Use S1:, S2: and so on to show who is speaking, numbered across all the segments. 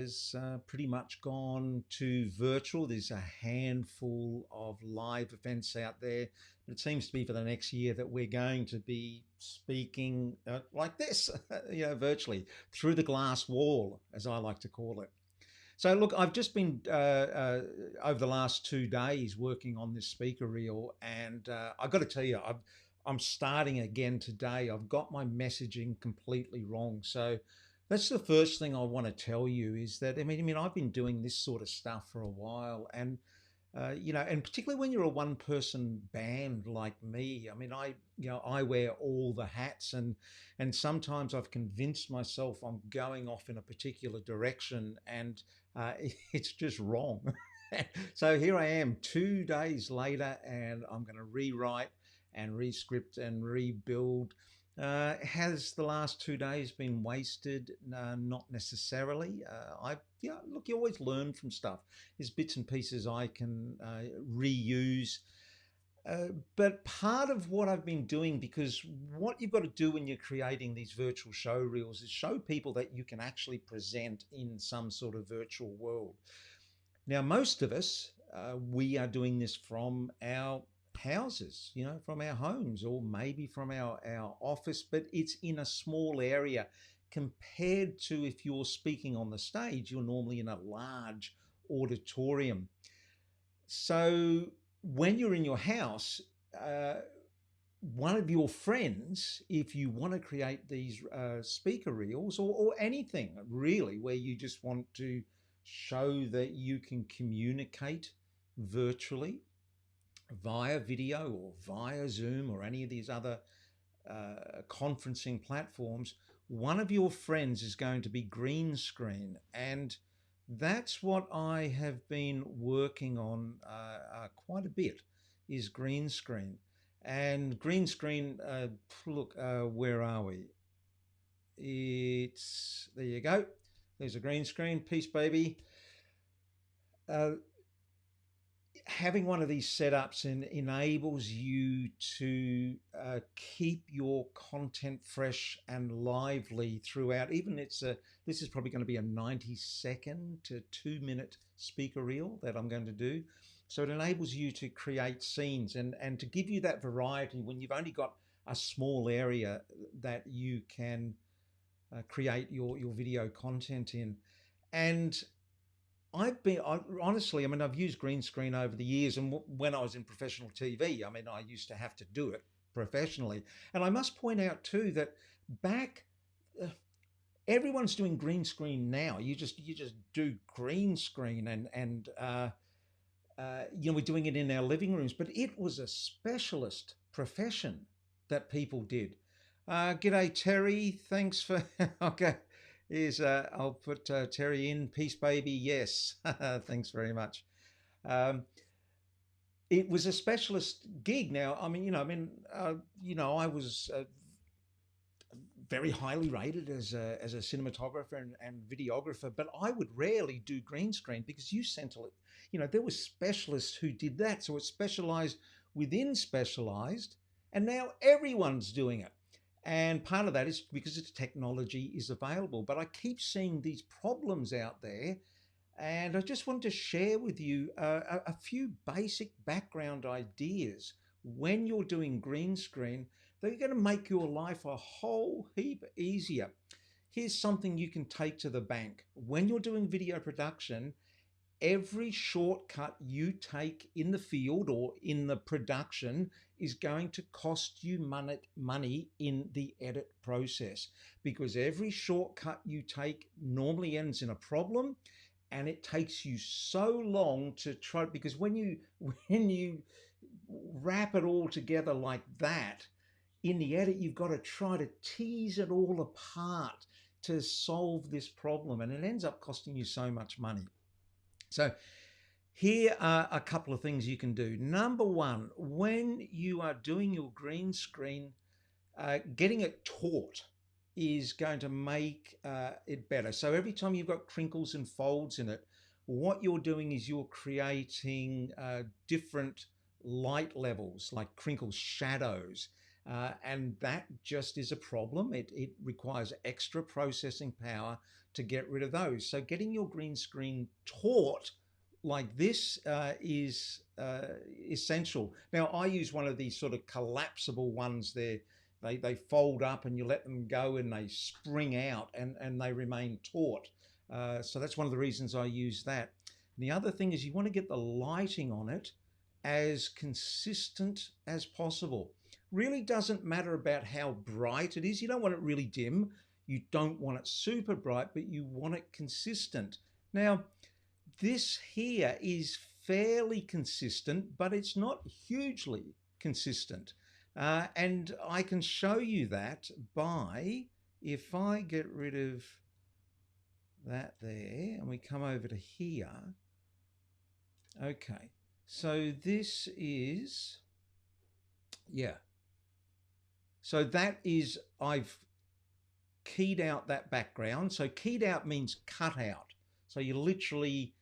S1: has pretty much gone to virtual. There's a handful of live events out there, but it seems to be for the next year that we're going to be speaking like this, virtually through the glass wall, as I like to call it. So, look, I've just been over the last 2 days working on this speaker reel, and I've got to tell you, I'm starting again today. I've got my messaging completely wrong. So, that's the first thing I want to tell you is that I mean, I've been doing this sort of stuff for a while, and and particularly when you're a one-person band like me, I mean, I wear all the hats, and sometimes I've convinced myself I'm going off in a particular direction, and it's just wrong. So here I am, 2 days later, and I'm going to rewrite and rescript and rebuild. Has the last 2 days been wasted? Not necessarily. Look, you always learn from stuff. There's bits and pieces I can reuse. But part of what I've been doing, because what you've got to do when you're creating these virtual show reels is show people that you can actually present in some sort of virtual world. Now, most of us, we are doing this from our houses, from our homes, or maybe from our office, but it's in a small area compared to if you're speaking on the stage, you're normally in a large auditorium. So when you're in your house, one of your friends, if you want to create these speaker reels or anything really, where you just want to show that you can communicate virtually via video or via Zoom or any of these other conferencing platforms, one of your friends is going to be green screen. And that's what I have been working on quite a bit, is green screen. And green screen, look, where are we? There you go. There's a green screen, peace baby. Having one of these setups enables you to keep your content fresh and lively throughout. Even this is probably going to be a 90-second to 2-minute speaker reel that I'm going to do. So it enables you to create scenes and to give you that variety when you've only got a small area that you can create your video content in. And honestly, I mean, I've used green screen over the years, and when I was in professional TV, I mean, I used to have to do it professionally. And I must point out too that back, everyone's doing green screen now. You just do green screen, and we're doing it in our living rooms, but it was a specialist profession that people did. G'day, Terry. Thanks for okay. I'll put Terry in. Peace, baby. Yes. Thanks very much. It was a specialist gig. Now, I mean, I was very highly rated as a cinematographer and videographer, but I would rarely do green screen because there were specialists who did that. So it's specialized within specialized, and now everyone's doing it. And part of that is because its technology is available. But I keep seeing these problems out there, and I just want to share with you a few basic background ideas when you're doing green screen that are going to make your life a whole heap easier. Here's something you can take to the bank. When you're doing video production, every shortcut you take in the field or in the production is going to cost you money in the edit process, because every shortcut you take normally ends in a problem, and it takes you so long to try, because when you wrap it all together like that in the edit, you've got to try to tease it all apart to solve this problem, and it ends up costing you so much money. So here are a couple of things you can do. Number one, when you are doing your green screen, getting it taut is going to make it better. So every time you've got crinkles and folds in it, what you're doing is you're creating different light levels, like crinkles, shadows, and that just is a problem. It requires extra processing power to get rid of those. So getting your green screen taut like this is essential. Now I use one of these sort of collapsible ones there. They fold up and you let them go and they spring out and they remain taut. So that's one of the reasons I use that. And the other thing is you want to get the lighting on it as consistent as possible. Really doesn't matter about how bright it is. You don't want it really dim. You don't want it super bright, but you want it consistent. Now, this here is fairly consistent, but it's not hugely consistent. And I can show you that by, if I get rid of that there and we come over to here. Okay, so this is, yeah. So that is, I've keyed out that background. So keyed out means cut out. So you literally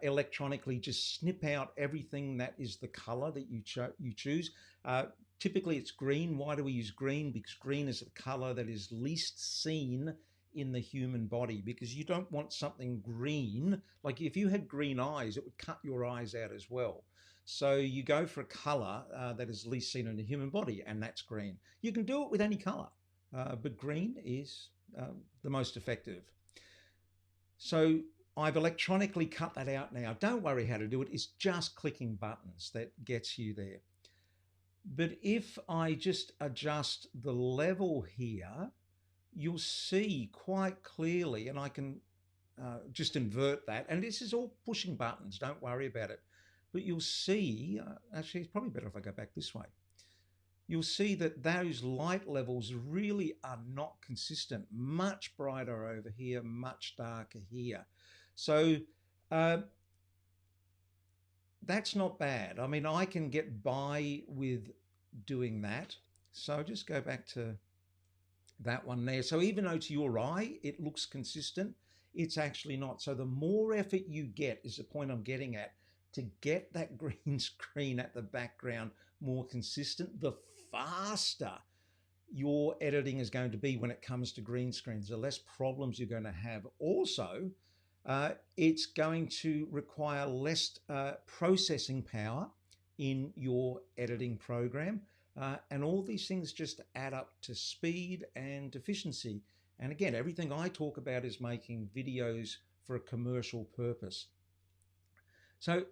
S1: electronically just snip out everything that is the color that you choose. Typically it's green. Why do we use green? Because green is a color that is least seen in the human body, because you don't want something green. Like if you had green eyes, it would cut your eyes out as well. So you go for a color that is least seen in the human body, and that's green. You can do it with any color, but green is the most effective. So I've electronically cut that out now. Don't worry how to do it. It's just clicking buttons that gets you there. But if I just adjust the level here, you'll see quite clearly, and I can just invert that. And this is all pushing buttons. Don't worry about it. But you'll see, actually, it's probably better if I go back this way. You'll see that those light levels really are not consistent. Much brighter over here, much darker here. So that's not bad. I mean, I can get by with doing that. So I'll just go back to that one there. So even though to your eye, it looks consistent, it's actually not. So the more effort you get, is the point I'm getting at, to get that green screen at the background more consistent, the faster your editing is going to be when it comes to green screens, the less problems you're going to have. Also, it's going to require less processing power in your editing program. And all these things just add up to speed and efficiency. And again, everything I talk about is making videos for a commercial purpose. So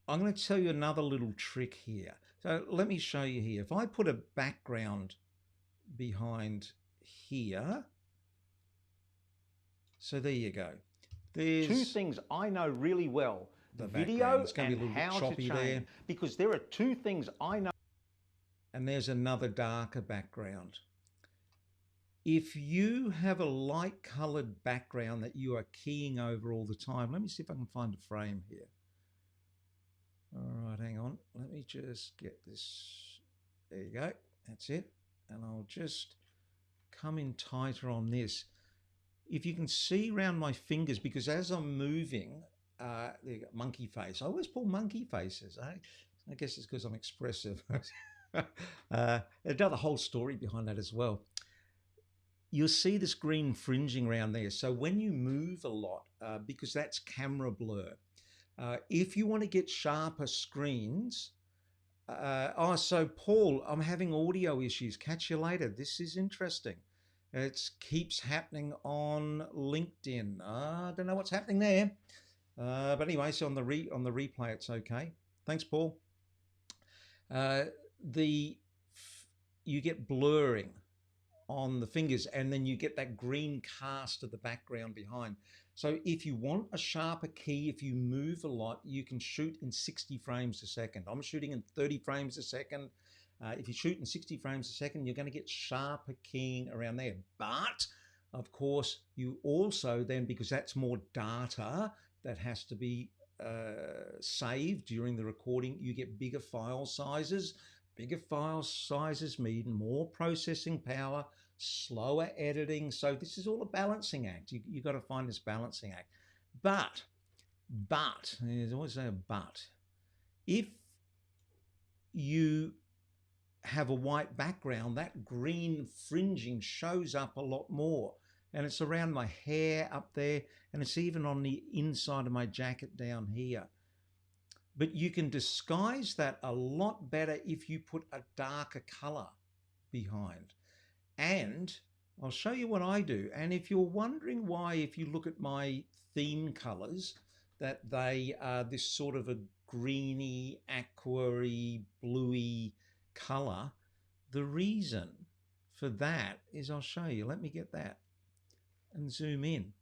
S1: I'm going to tell you another little trick here. So let me show you here. If I put a background behind here, so there you go. There's
S2: two things I know really well: the video and how to change. There. Because there are two things I know.
S1: And there's another darker background. If you have a light colored background that you are keying over all the time, let me see if I can find a frame here. All right, hang on. Let me just get this. There you go. That's it. And I'll just come in tighter on this. If you can see around my fingers, because as I'm moving, there you go, monkey face. I always pull monkey faces. I guess it's because I'm expressive. There's another whole story behind that as well. You'll see this green fringing around there. So when you move a lot, because that's camera blur, if you want to get sharper screens, so Paul, I'm having audio issues. Catch you later. This is interesting. It keeps happening on LinkedIn. I don't know what's happening there. But anyway, so on the replay, it's okay. Thanks, Paul. You get blurring on the fingers, and then you get that green cast of the background behind. So if you want a sharper key, if you move a lot, you can shoot in 60 frames a second. I'm shooting in 30 frames a second. If you shoot in 60 frames a second, you're going to get sharper keying around there. But of course, you also then, because that's more data that has to be saved during the recording, you get bigger file sizes. Bigger file sizes mean more processing power, slower editing. So this is all a balancing act. You've got to find this balancing act. But, there's always a but. If you have a white background, that green fringing shows up a lot more. and it's around my hair up there, and it's even on the inside of my jacket down here. But you can disguise that a lot better if you put a darker color behind. And I'll show you what I do. And if you're wondering why, if you look at my theme colors, that they are this sort of a greeny, aqua-y, bluey color, the reason for that is, I'll show you. Let me get that and zoom in.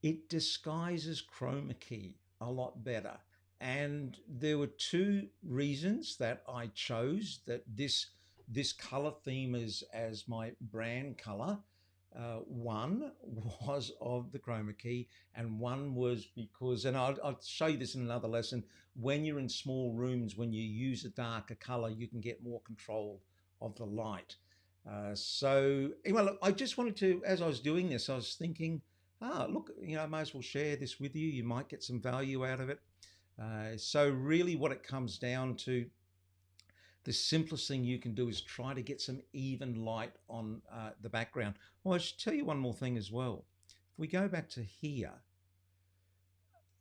S1: It disguises chroma key a lot better. And there were two reasons that I chose that this color theme as my brand color. One was of the chroma key, and one was because, and I'll show you this in another lesson, when you're in small rooms, when you use a darker color, you can get more control of the light. So anyway, look, I just wanted to, as I was doing this, I was thinking, look, I may as well share this with you. You might get some value out of it. So really what it comes down to, the simplest thing you can do is try to get some even light on the background. Well, I should tell you one more thing as well. If we go back to here,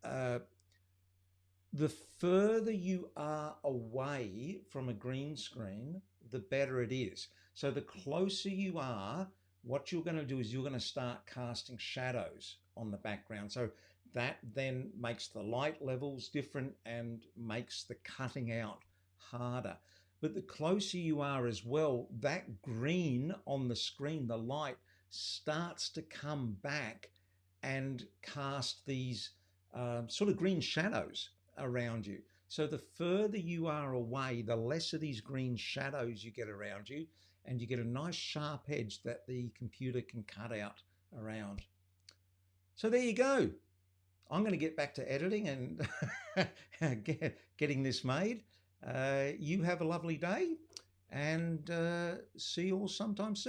S1: the further you are away from a green screen, the better it is. So the closer you are, what you're going to do is you're going to start casting shadows on the background. So that then makes the light levels different and makes the cutting out harder. But the closer you are as well, that green on the screen, the light, starts to come back and cast these sort of green shadows around you. So the further you are away, the less of these green shadows you get around you, and you get a nice sharp edge that the computer can cut out around. So there you go. I'm going to get back to editing and getting this made. You have a lovely day, and see you all sometime soon.